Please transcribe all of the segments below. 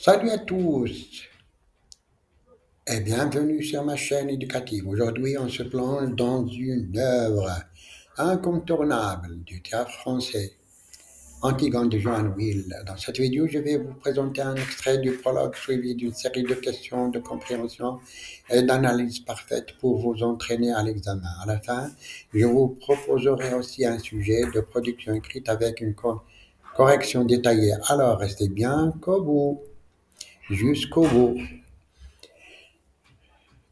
Salut à tous et bienvenue sur ma chaîne éducative. Aujourd'hui, on se plonge dans une œuvre incontournable du théâtre français, Antigone de Joan Will. Dans cette vidéo, je vais vous présenter un extrait du prologue suivi d'une série de questions de compréhension et d'analyse parfaite pour vous entraîner à l'examen. À la fin, je vous proposerai aussi un sujet de production écrite avec une correction détaillée. Alors, restez bien jusqu'au bout.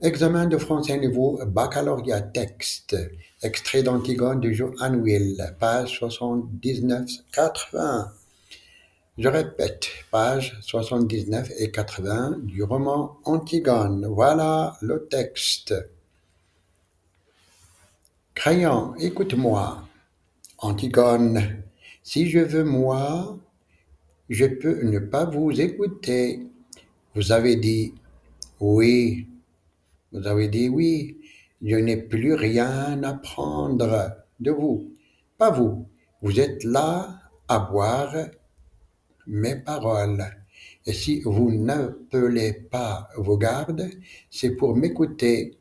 Examen de français niveau baccalauréat texte. Extrait d'Antigone de Joan Will, page 79-80. Je répète, page 79 et 80 du roman Antigone. Voilà le texte. Crayon, écoute-moi. Antigone, si je veux moi, je peux ne pas vous écouter. Vous avez dit oui. Vous avez dit oui, je n'ai plus rien à prendre de vous. Pas vous. Vous êtes là à boire mes paroles. Et si vous n'appelez pas vos gardes, c'est pour m'écouter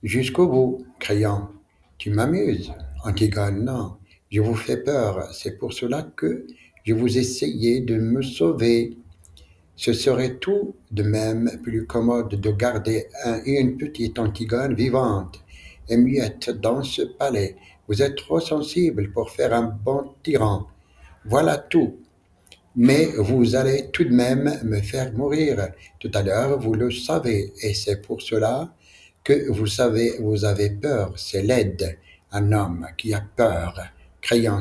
jusqu'au bout. Crayon, tu m'amuses. Antigone, non, je vous fais peur. C'est pour cela que je vous essayais de me sauver. Ce serait tout de même plus commode de garder une petite Antigone vivante et muette dans ce palais. Vous êtes trop sensible pour faire un bon tyran. Voilà tout. Mais vous allez tout de même me faire mourir. Tout à l'heure, vous le savez, et c'est pour cela que vous avez peur. C'est laid, un homme qui a peur, criant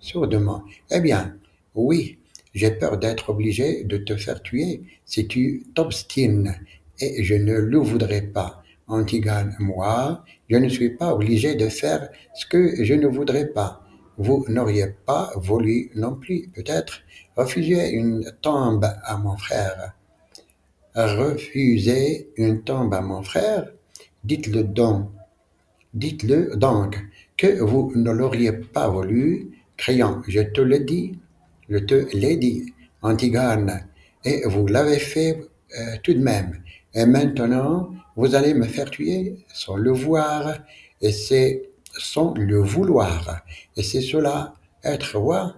sourdement. Eh bien, oui, j'ai peur d'être obligé de te faire tuer si tu t'obstines, et je ne le voudrais pas. Antigone, moi, je ne suis pas obligé de faire ce que je ne voudrais pas. Vous n'auriez pas voulu non plus, peut-être, refuser une tombe à mon frère. Refuser une tombe à mon frère? Dites-le donc, dites-le donc, que vous ne l'auriez pas voulu, criant, je te l'ai dit, Antigone, et vous l'avez fait tout de même. Et maintenant, vous allez me faire tuer sans le voir, et c'est sans le vouloir. Et c'est cela, être roi?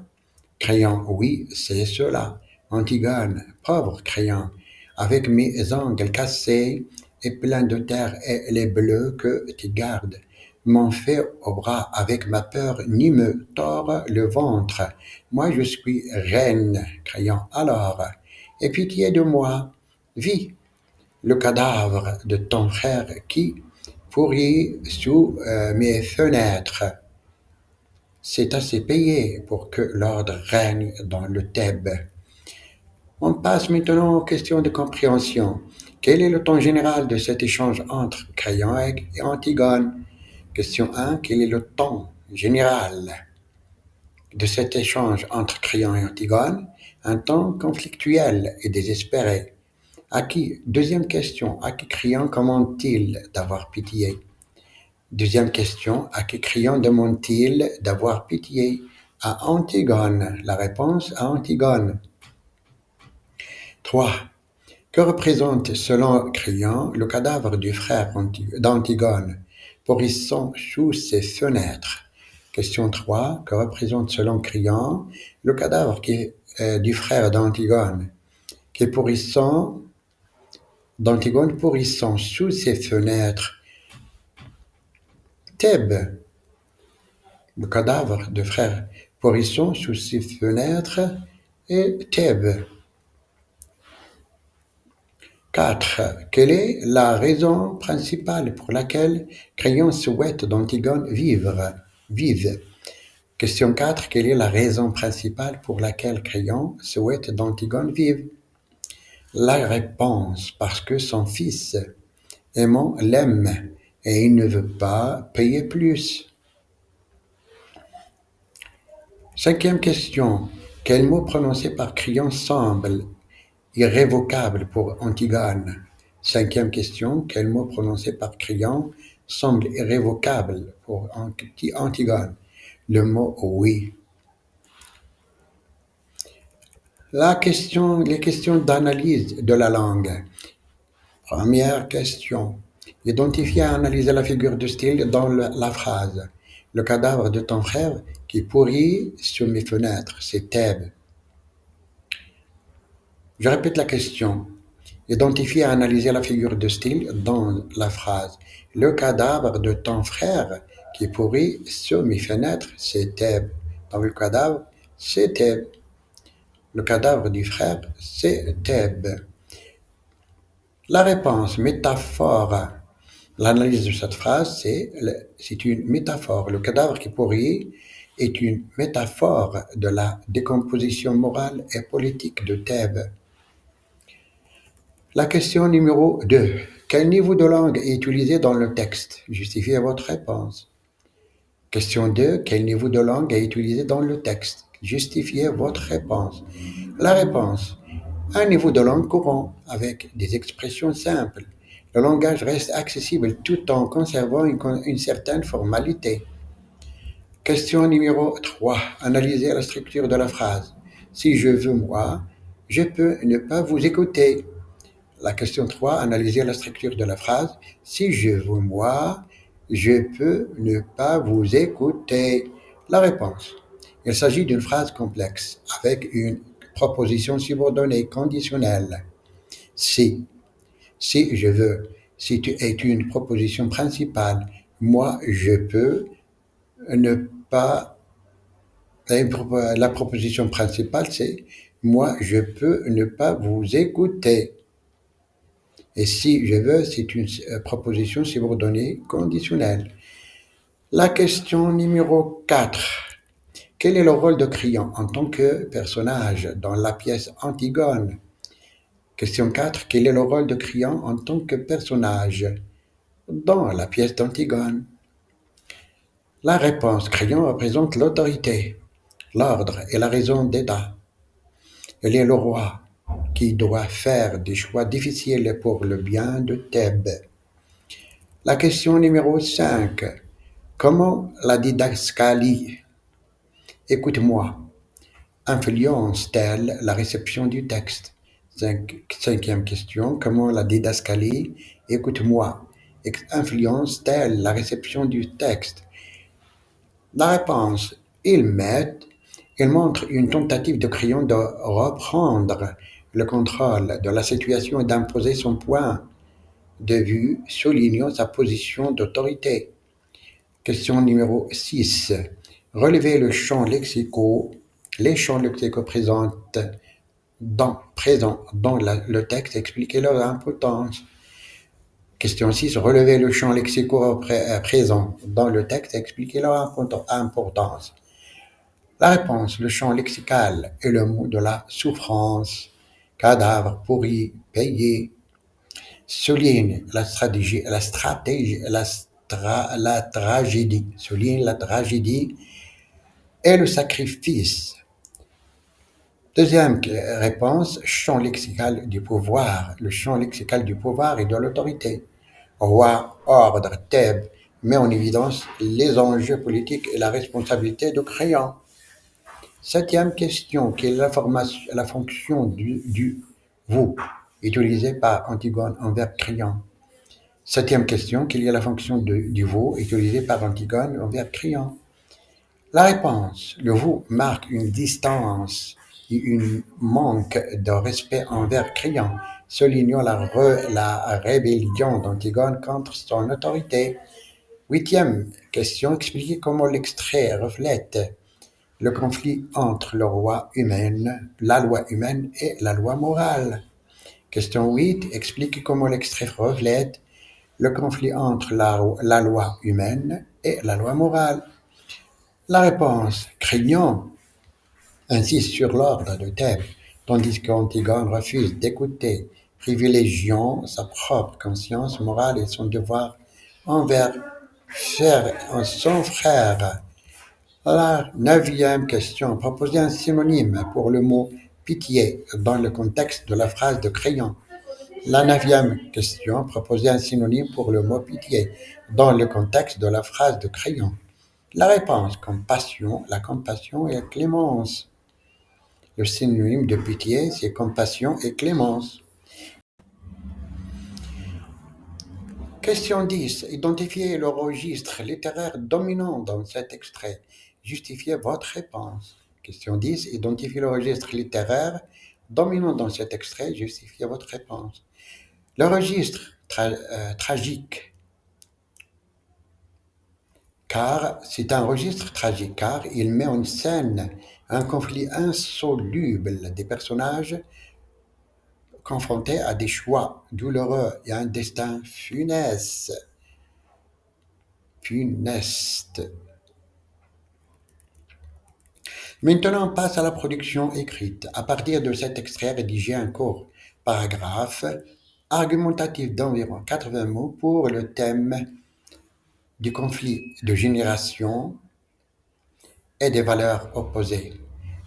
Crayon, oui, c'est cela. Antigone, pauvre Crayon, avec mes ongles cassés et pleins de terre et les bleus que tu gardes, m'ont fait au bras avec ma peur ni me tord le ventre. Moi je suis reine, Crayon, alors, aie pitié de moi, vis le cadavre de ton frère qui pourrit sous mes fenêtres. C'est assez payé pour que l'ordre règne dans le Thèbes. On passe maintenant aux questions de compréhension. Quel est le ton général de cet échange entre Crayon et Antigone? Question 1. Quel est le ton général de cet échange entre Crayon et Antigone? Un ton conflictuel et désespéré. Deuxième question. À qui Crayon commande-t-il d'avoir pitié? Deuxième question, à qui Crayon demande-t-il d'avoir pitié? À Antigone. La réponse à Antigone. 3. Que représente selon Crayon le cadavre du frère d'Antigone, pourrissant sous ses fenêtres? Question 3. Que représente selon Crayon le cadavre du frère d'Antigone, qui d'Antigone pourrissant sous ses fenêtres? Thèbes. Le cadavre de frère Porisson sous ses fenêtres et Thèbes. 4. Quelle est la raison principale pour laquelle Crayon souhaite d'Antigone vive? Question 4. Quelle est la raison principale pour laquelle Crayon souhaite d'Antigone vive? La réponse, parce que son fils aimant l'aime et il ne veut pas payer plus. Cinquième question. Quel mot prononcé par Crayon semble irrévocable pour Antigone? Cinquième question. Quel mot prononcé par Crayon semble irrévocable pour Antigone? Le mot oui. Les questions d'analyse de la langue. Première question. Identifier et analyser la figure de style dans la phrase. Le cadavre de ton frère qui pourrit sur mes fenêtres, c'est Thèbes. Je répète la question. Identifier et analyser la figure de style dans la phrase. Le cadavre de ton frère qui pourrit sur mes fenêtres, c'est Thèbes. Donc le cadavre, c'est Thèbes. Le cadavre du frère, c'est Thèbes. La réponse, métaphore. L'analyse de cette phrase, c'est une métaphore. Le cadavre qui pourrit est une métaphore de la décomposition morale et politique de Thèbes. La question numéro 2. Quel niveau de langue est utilisé dans le texte? Justifiez votre réponse. Question 2. Quel niveau de langue est utilisé dans le texte? Justifiez votre réponse. La réponse. Un niveau de langue courant, avec des expressions simples. Le langage reste accessible tout en conservant une certaine formalité. Question numéro 3. Analysez la structure de la phrase. Si je veux moi, je peux ne pas vous écouter. La question 3. Analysez la structure de la phrase. Si je veux moi, je peux ne pas vous écouter. La réponse. Il s'agit d'une phrase complexe avec une proposition subordonnée conditionnelle. Si je veux, si tu es une proposition principale, moi je peux ne pas. La proposition principale, c'est moi je peux ne pas vous écouter. Et si je veux, c'est une proposition subordonnée conditionnelle. La question numéro 4. Quel est le rôle de Crillon en tant que personnage dans la pièce Antigone? Question 4. Quel est le rôle de Crillon en tant que personnage dans la pièce d'Antigone? La réponse. Crillon représente l'autorité, l'ordre et la raison d'État. Il est le roi qui doit faire des choix difficiles pour le bien de Thèbes. La question numéro 5. Comment la didascalie, écoute-moi, influence-t-elle la réception du texte? Cinquième question. Comment la didascalie, écoute-moi, influence-t-elle la réception du texte? La réponse. Il montre une tentative de Crillon de reprendre le contrôle de la situation et d'imposer son point de vue, soulignant sa position d'autorité. Question numéro 6. Relevez les champs lexicaux présents dans le texte, expliquez leur importance. Question 6. Relevez le champ lexicaux présent dans le texte, expliquez leur importance. La réponse. Le champ lexical est le mot de la souffrance. Cadavre, pourri, payé. Souligne la tragédie. Souligne la tragédie et le sacrifice. Deuxième réponse, champ lexical du pouvoir. Le champ lexical du pouvoir et de l'autorité. Roi, ordre, Thèbes met en évidence les enjeux politiques et la responsabilité de Crillon. Septième question, quelle est la fonction du vous utilisée par Antigone envers Crillon? Septième question, quelle est la fonction du vous utilisée par Antigone envers Crillon? La réponse, le vous marque une distance et un manque de respect envers Crillon, soulignant la rébellion d'Antigone contre son autorité. Huitième question, expliquez comment l'extrait reflète le conflit entre la loi humaine et la loi morale. Question 8, expliquez comment l'extrait reflète le conflit entre la loi humaine et la loi morale. La réponse, Crillon insiste sur l'ordre de Thèbes, tandis qu'Antigone refuse d'écouter, privilégiant sa propre conscience morale et son devoir envers son frère. La neuvième question, proposez un synonyme pour le mot pitié dans le contexte de la phrase de Crillon. La neuvième question, proposez un synonyme pour le mot pitié dans le contexte de la phrase de Crillon. La réponse, compassion, la compassion et la clémence. Le synonyme de pitié, c'est compassion et clémence. Question 10. Identifiez le registre littéraire dominant dans cet extrait. Justifiez votre réponse. Question 10. Identifiez le registre littéraire dominant dans cet extrait. Justifiez votre réponse. Le registre tragique, car c'est un registre tragique, car il met en scène un conflit insoluble des personnages confrontés à des choix douloureux et un destin funeste. Maintenant, on passe à la production écrite. À partir de cet extrait, rédigez un court paragraphe argumentatif d'environ 80 mots pour le thème du conflit de génération et des valeurs opposées.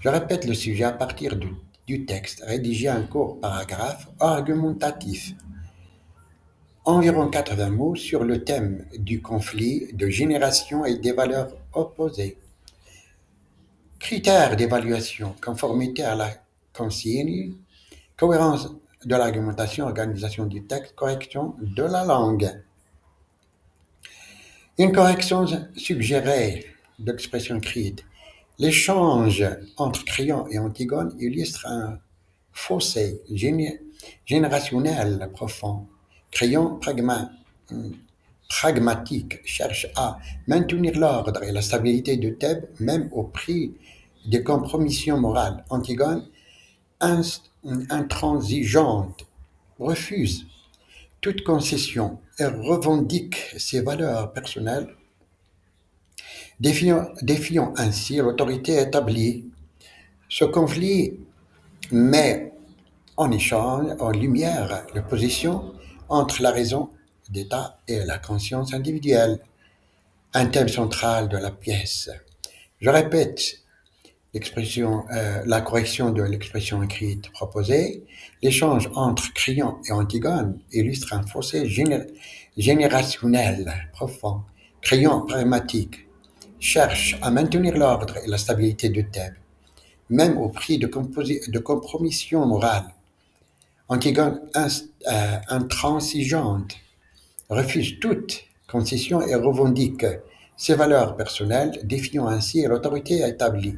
Je répète le sujet à partir du texte. Rédigez un court paragraphe argumentatif, environ 80 mots, sur le thème du conflit de génération et des valeurs opposées. Critères d'évaluation, conformité à la consigne, cohérence de l'argumentation, organisation du texte, correction de la langue. Une correction suggérée d'expression écrite. L'échange entre Créon et Antigone illustre un fossé générationnel profond. Créon, pragmatique, cherche à maintenir l'ordre et la stabilité de Thèbes, même au prix des compromissions morales. Antigone, intransigeante, refuse toute concession et revendique ses valeurs personnelles, défiant ainsi l'autorité établie. Ce conflit met en échange, en lumière, l'opposition entre la raison d'État et la conscience individuelle, un thème central de la pièce. Je répète la correction de l'expression écrite proposée. L'échange entre Créon et Antigone illustre un fossé générationnel profond. Créon, pragmatique, cherche à maintenir l'ordre et la stabilité de Thèbes, même au prix de compromissions morales. Antigone, intransigeante, refuse toute concession et revendique ses valeurs personnelles, défiant ainsi l'autorité établie.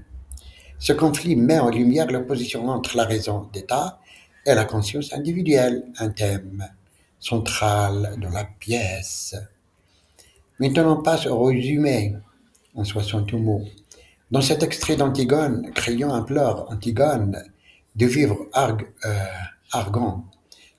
Ce conflit met en lumière l'opposition entre la raison d'État et la conscience individuelle, un thème central de la pièce. Maintenant, on passe au résumé en 60 mots. Dans cet extrait d'Antigone, Créon implore Antigone de vivre argant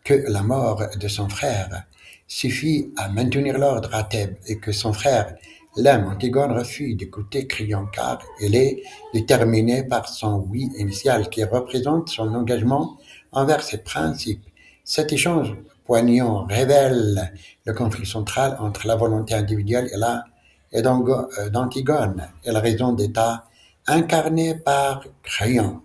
que la mort de son frère suffit à maintenir l'ordre à Thèbes et que son frère l'aime. Antigone refuse d'écouter Créon car elle est déterminée par son oui initial qui représente son engagement envers ses principes. Cet échange poignant révèle le conflit central entre la volonté individuelle et d'Antigone et la raison d'État incarnée par Créon.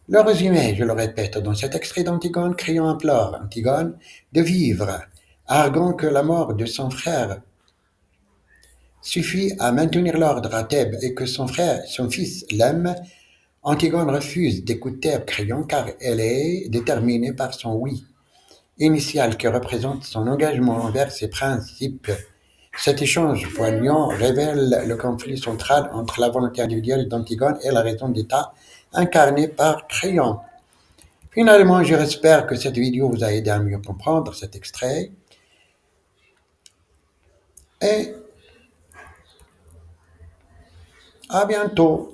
Le résumé, je le répète, dans cet extrait d'Antigone, Créon implore Antigone de vivre, arguant que la mort de son frère suffit à maintenir l'ordre à Thèbes et que son fils l'aime. Antigone refuse d'écouter Créon car elle est déterminée par son oui initial qui représente son engagement envers ses principes. Cet échange poignant révèle le conflit central entre la volonté individuelle d'Antigone et la raison d'État incarnée par Créon. Finalement, j'espère que cette vidéo vous a aidé à mieux comprendre cet extrait. Et à bientôt.